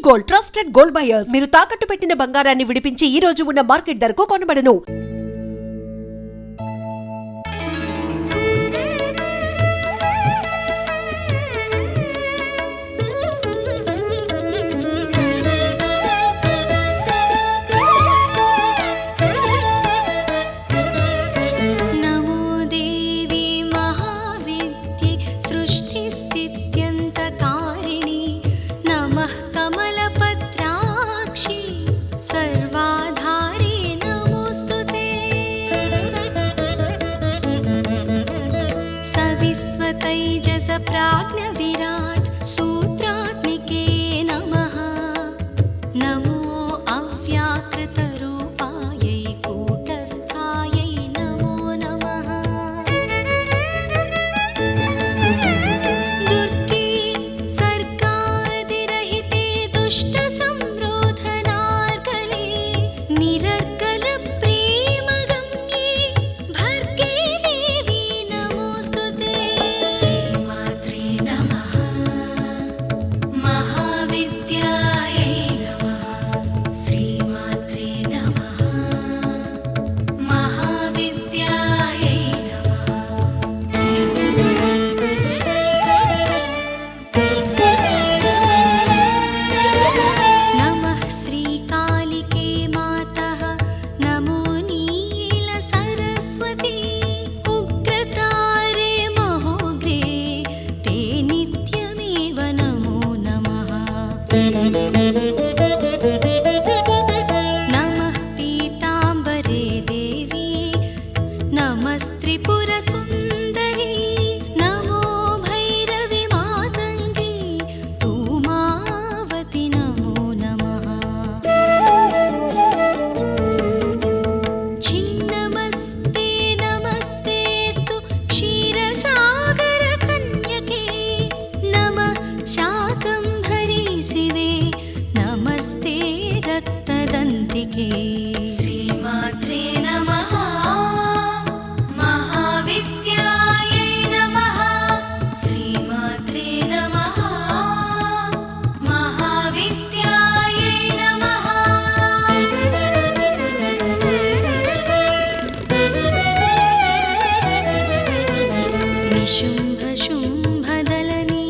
Gold, trusted gold buyers. మీరు తాకట్టు పెట్టిన బంగారాన్ని విడిపించి ఈ రోజు ఉన్న మార్కెట్ ధరకు కొనబడను. प्राज्ञ विराट सूत्रात्मिके नमः। नमो अव्याकृत रूपायै कूटस्थायै नमो नमः। दुर्गे सर्गादिरहिते दुष्ट संरोधनार्कले निरर्गल प्रेमगम्ये भर्गे देवी नमोस्तुते। नमः पीताम्बरे देवी नमस्त्रिपुर सुन्दरी। नमो भैरवी मातङ्गी धूमावती नमो नमः। छिन्नमस्ते नमस्तेस्तु क्षीरसागर कन्यके। नमः शाकम्भरी शिवे नमस्ते रक्तदन्तिके। श्रीमात्रे नमः। महाविद्यायै नमः। श्रीमात्रे नमः। महाविद्यायै नमः। निशुम्भ शुम्भदलनी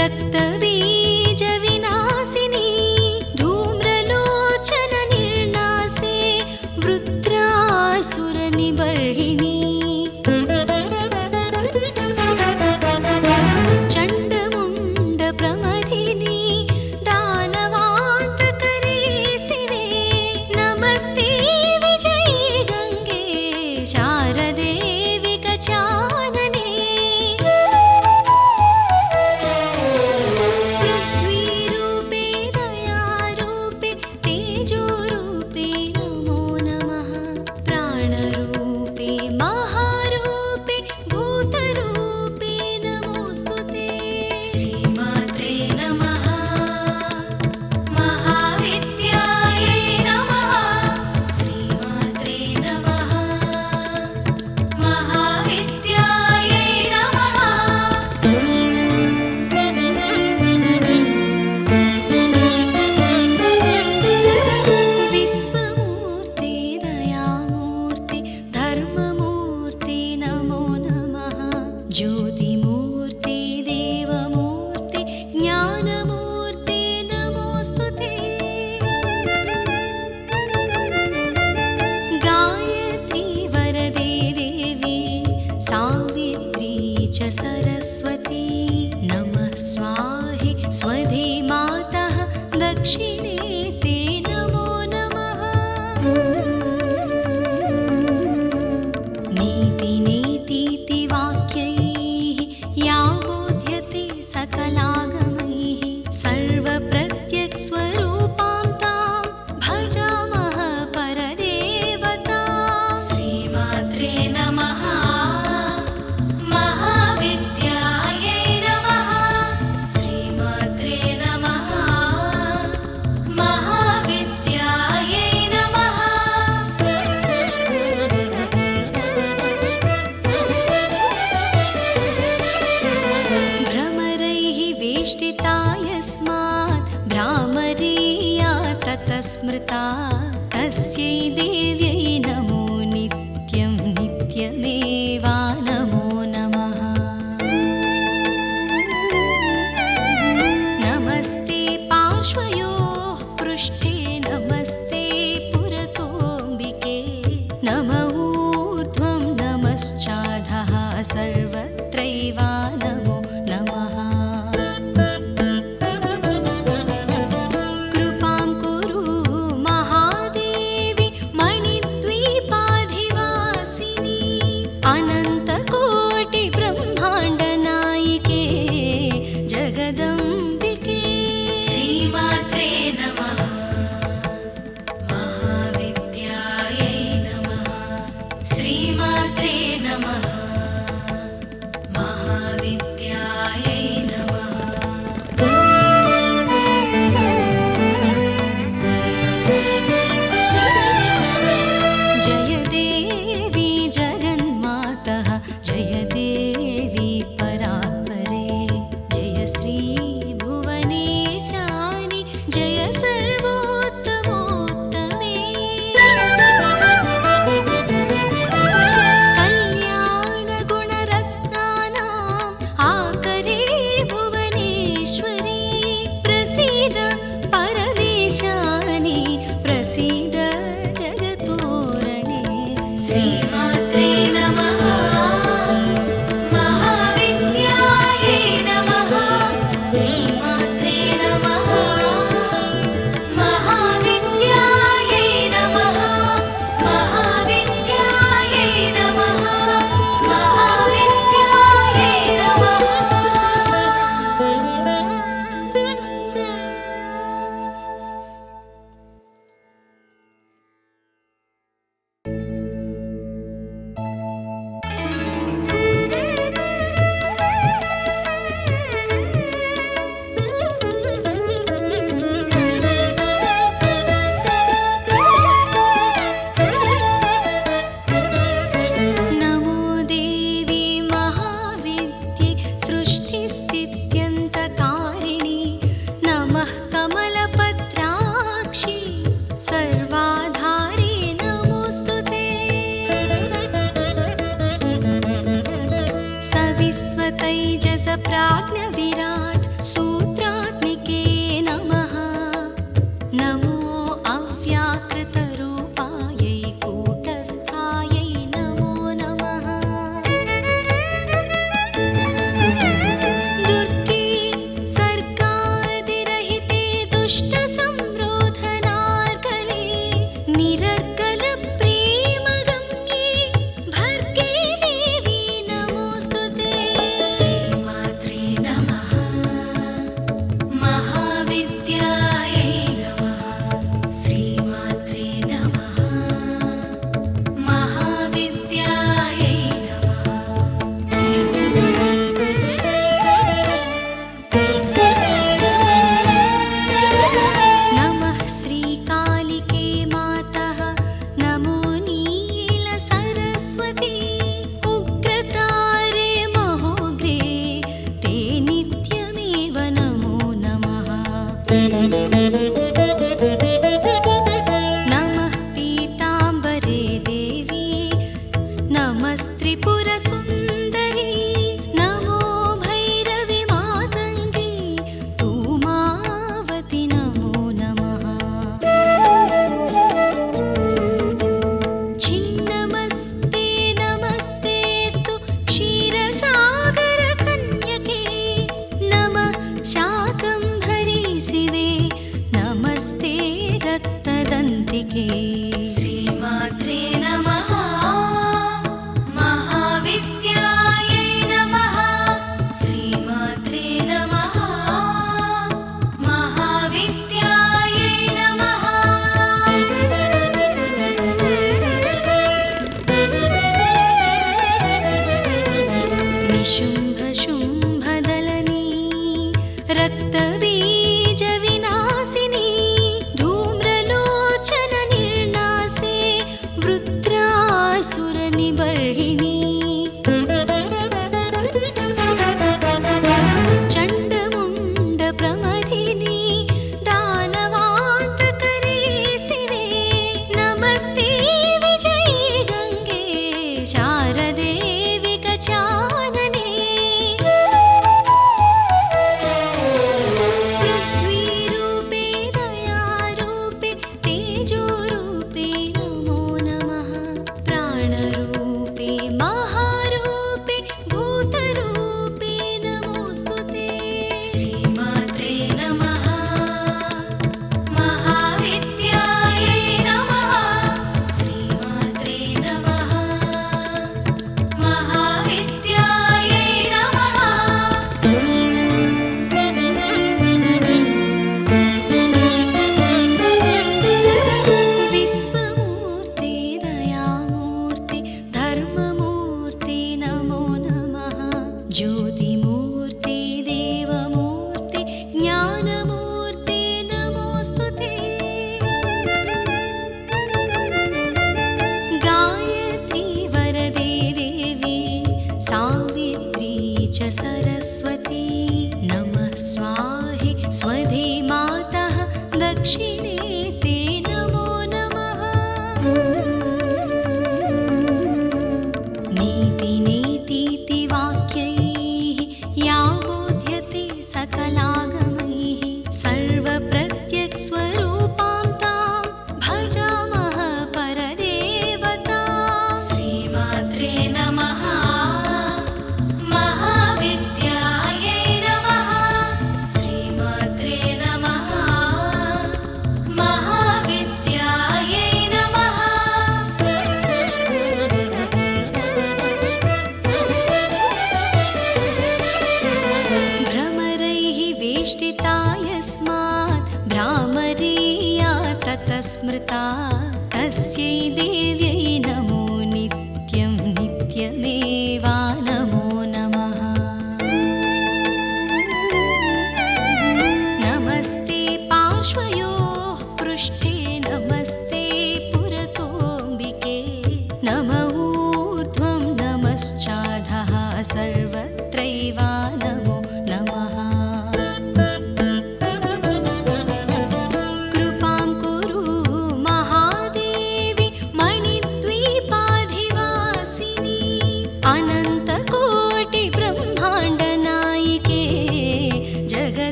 रक्तबीज विनाशिनी धूम्रलोचन निर्नासे वृत्रासुर निबर्हिणी। चण्डमुण्ड प्रमथिनी दानवान्तकरे शिवे नमस्ते विजये गङ्गे शारदे विकचानने। पृथ्वीरूपे दयारूपे तेजोरूपे नमो नमः। प्राणरूपे महारूपे भूतरूपे नमोस्तुते। श्रीमात्रे नमः। महाविद्यायै नमः। श्रीमात्रे नमः। महाविद्यायै नमः। विश्वमूर्ते दयामूर्ते धर्ममूर्ते नमो नमः। ज्योतिमूर्ते देवमूर्ते ज्ञानमूर्ते नमोस्तुते। गायत्री वरदे देवी सावित्री च सरस्वती। नमः स्वाहे स्वधे मातः दक्षिणे ते नमो नमः। नीति नेतीति वाक्यैः या बोध्यते सकलागमैः सर्वप्रत्यक्स्वरूपां तां भजामः परदेवता। श्रीमात्रे नमः। महाविद्यायै नमः। श्रीमात्रे नमः। महाविद्यायै नमः। भ्रमरैः वेष्टिता यस्मात् स्मृता तस्यै देव्यै नमो नित्यं नित्यमेवा नमो नमः। नमस्ते पार्श्वयोः पृष्ठे नमस्ते पुरतोऽम्बिके नम ऊर्ध्वं नमश्चाधः सर्वत्रैवा नमो नमः। कृपां कुरु महादेवी मणिद्वीपाधिवासिनी अनन्तकोटिब्रह्माण्डनायिके जगदम्बिके। श्रीमात्रे नमः महाविद्यायै नमः श्रीमात्रे नमः महाविद्यायै नमः। जय देवी जगन्मातः जय देवी परात्परे जय श्री भुवनेशानि जय सर्वोत्तमोत्तमे। कल्याणगुणरत्नानाम् आकरे भुवनेश्वरी प्रसीद परमेशानि प्रसीद जगतोरणे। श्रीमात्रे नमः महाविद्यायै नमः श्रीमात्रे नमः महाविद्यायै नमः महाविद्यायै नमः महाविद्यायै नमः। नमो देवी महाविद्ये सृष्टिस्थित्यन्तकारिणि नमः कमलपत्राक्षि सर्वाधारे नमोऽस्तु ते। सविस्वतैजस प्राज्ञविराट् सूत्रात्मिके नमः। नमो अव्याकृतरूपायै कूटस्थायै नमो नमः। दुर्गे सर्गादिरहिते दुष्टसंरोधनार्कले निरर्गलप्रेमगम्ये भर्गे देवी नमोऽस्तु ते। श्रीमात्रे नमः महाविद्यायै नमः श्रीमात्रे नमः महाविद्यायै नमः। नमः श्रीकालिके मातः नमो नीलसरस्वती उग्रतारे महोग्रे ते नित्यमेव नमो नमः। नमः पीताम्बरे देवी नमस्त्रिपुरसुन्दरी नमो भैरवि मातङ्गी धूमावति नमो नमः। छिन्नमस्ते नमस्तेऽस्तु क्षीरसागरकन्यके नमः शाकम्भरी शिवे नमस्ते रक्तदन्तिके। श्रीमात्रे नमः महाविद्यायै नमः श्रीमात्रे नमः महाविद्यायै नमः। निशुम्भशुम्भदलनी रक्तबीजविनाशिनी धूम्रलोचन निर्णा स्वरूपां तां भजामः परदेवता श्रीमात्रे नमः महाविद्यायै नमः श्रीमात्रे नमः महाविद्यायै नमः भ्रमरैः वेष्टिता यस्मात् भ्रामरीया ततः स्मृता तस्यै देव्यै नमो नित्यं नित्यमेवा नमो नमः नमस्ते पार्श्वयोः पृष्ठे